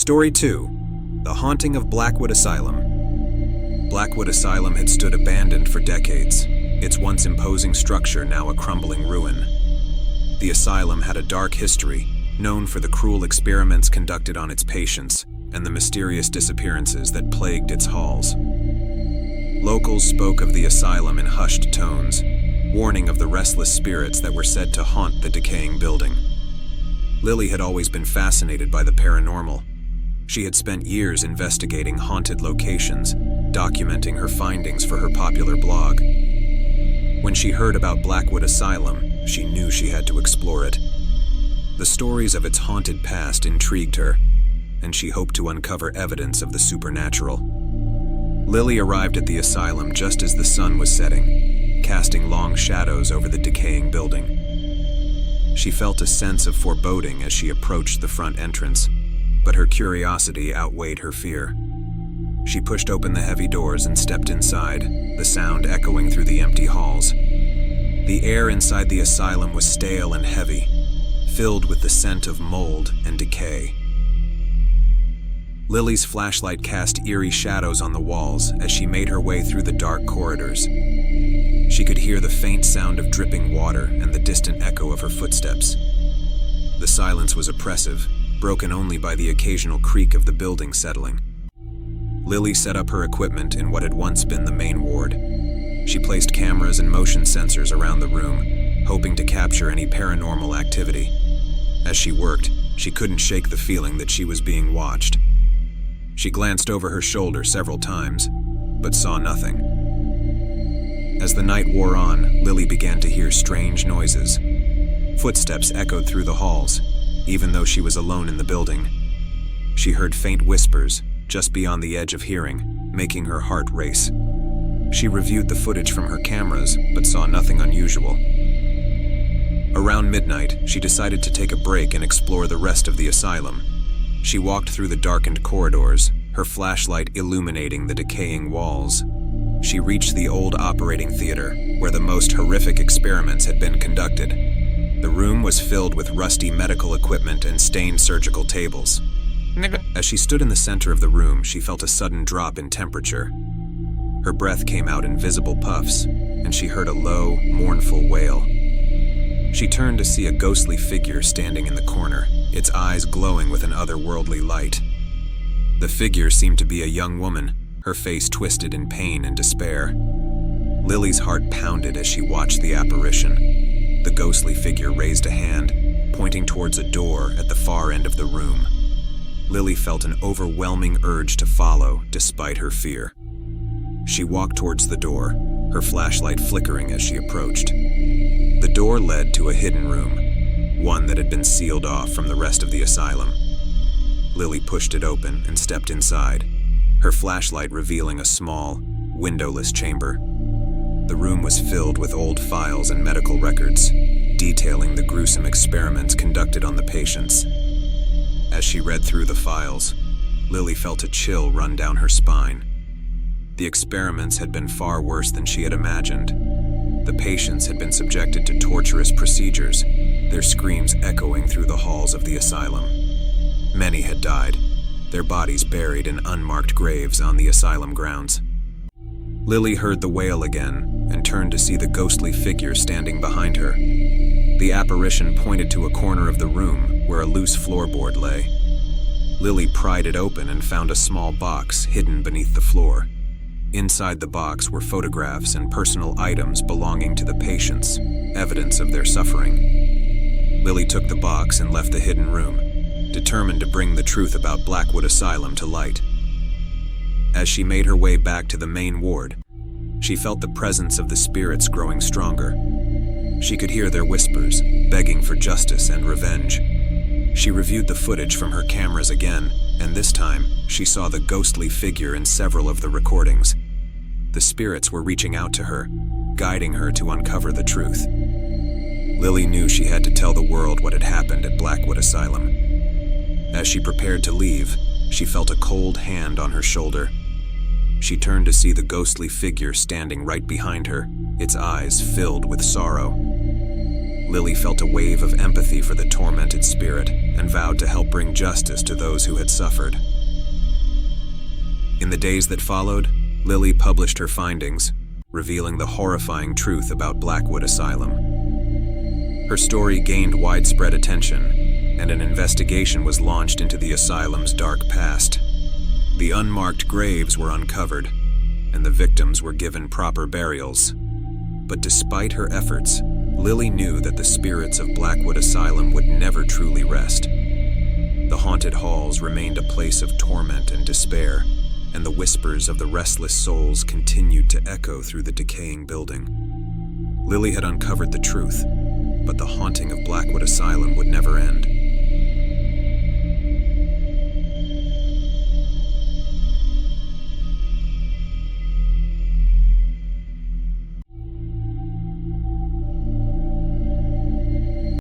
Story 2. The Haunting of Blackwood Asylum. Blackwood Asylum had stood abandoned for decades, its once imposing structure now a crumbling ruin. The asylum had a dark history, known for the cruel experiments conducted on its patients and the mysterious disappearances that plagued its halls. Locals spoke of the asylum in hushed tones, warning of the restless spirits that were said to haunt the decaying building. Lily had always been fascinated by the paranormal. She had spent years investigating haunted locations, documenting her findings for her popular blog. When she heard about Blackwood Asylum, she knew she had to explore it. The stories of its haunted past intrigued her, and she hoped to uncover evidence of the supernatural. Lily arrived at the asylum just as the sun was setting, casting long shadows over the decaying building. She felt a sense of foreboding as she approached the front entrance, but her curiosity outweighed her fear. She pushed open the heavy doors and stepped inside, the sound echoing through the empty halls. The air inside the asylum was stale and heavy, filled with the scent of mold and decay. Lily's flashlight cast eerie shadows on the walls as she made her way through the dark corridors. She could hear the faint sound of dripping water and the distant echo of her footsteps. The silence was oppressive, broken only by the occasional creak of the building settling. Lily set up her equipment in what had once been the main ward. She placed cameras and motion sensors around the room, hoping to capture any paranormal activity. As she worked, she couldn't shake the feeling that she was being watched. She glanced over her shoulder several times, but saw nothing. As the night wore on, Lily began to hear strange noises. Footsteps echoed through the halls, even though she was alone in the building. She heard faint whispers, just beyond the edge of hearing, making her heart race. She reviewed the footage from her cameras, but saw nothing unusual. Around midnight, she decided to take a break and explore the rest of the asylum. She walked through the darkened corridors, her flashlight illuminating the decaying walls. She reached the old operating theater, where the most horrific experiments had been conducted. The room was filled with rusty medical equipment and stained surgical tables. As she stood in the center of the room, she felt a sudden drop in temperature. Her breath came out in visible puffs, and she heard a low, mournful wail. She turned to see a ghostly figure standing in the corner, its eyes glowing with an otherworldly light. The figure seemed to be a young woman, her face twisted in pain and despair. Lily's heart pounded as she watched the apparition. The ghostly figure raised a hand, pointing towards a door at the far end of the room. Lily felt an overwhelming urge to follow, despite her fear. She walked towards the door, her flashlight flickering as she approached. The door led to a hidden room, one that had been sealed off from the rest of the asylum. Lily pushed it open and stepped inside, her flashlight revealing a small, windowless chamber. The room was filled with old files and medical records, detailing the gruesome experiments conducted on the patients. As she read through the files, Lily felt a chill run down her spine. The experiments had been far worse than she had imagined. The patients had been subjected to torturous procedures, their screams echoing through the halls of the asylum. Many had died, their bodies buried in unmarked graves on the asylum grounds. Lily heard the wail again and turned to see the ghostly figure standing behind her. The apparition pointed to a corner of the room where a loose floorboard lay. Lily pried it open and found a small box hidden beneath the floor. Inside the box were photographs and personal items belonging to the patients, evidence of their suffering. Lily took the box and left the hidden room, determined to bring the truth about Blackwood Asylum to light. As she made her way back to the main ward, she felt the presence of the spirits growing stronger. She could hear their whispers, begging for justice and revenge. She reviewed the footage from her cameras again, and this time, she saw the ghostly figure in several of the recordings. The spirits were reaching out to her, guiding her to uncover the truth. Lily knew she had to tell the world what had happened at Blackwood Asylum. As she prepared to leave, she felt a cold hand on her shoulder. She turned to see the ghostly figure standing right behind her, its eyes filled with sorrow. Lily felt a wave of empathy for the tormented spirit and vowed to help bring justice to those who had suffered. In the days that followed, Lily published her findings, revealing the horrifying truth about Blackwood Asylum. Her story gained widespread attention, and an investigation was launched into the asylum's dark past. The unmarked graves were uncovered, and the victims were given proper burials. But despite her efforts, Lily knew that the spirits of Blackwood Asylum would never truly rest. The haunted halls remained a place of torment and despair, and the whispers of the restless souls continued to echo through the decaying building. Lily had uncovered the truth, but the haunting of Blackwood Asylum would never end.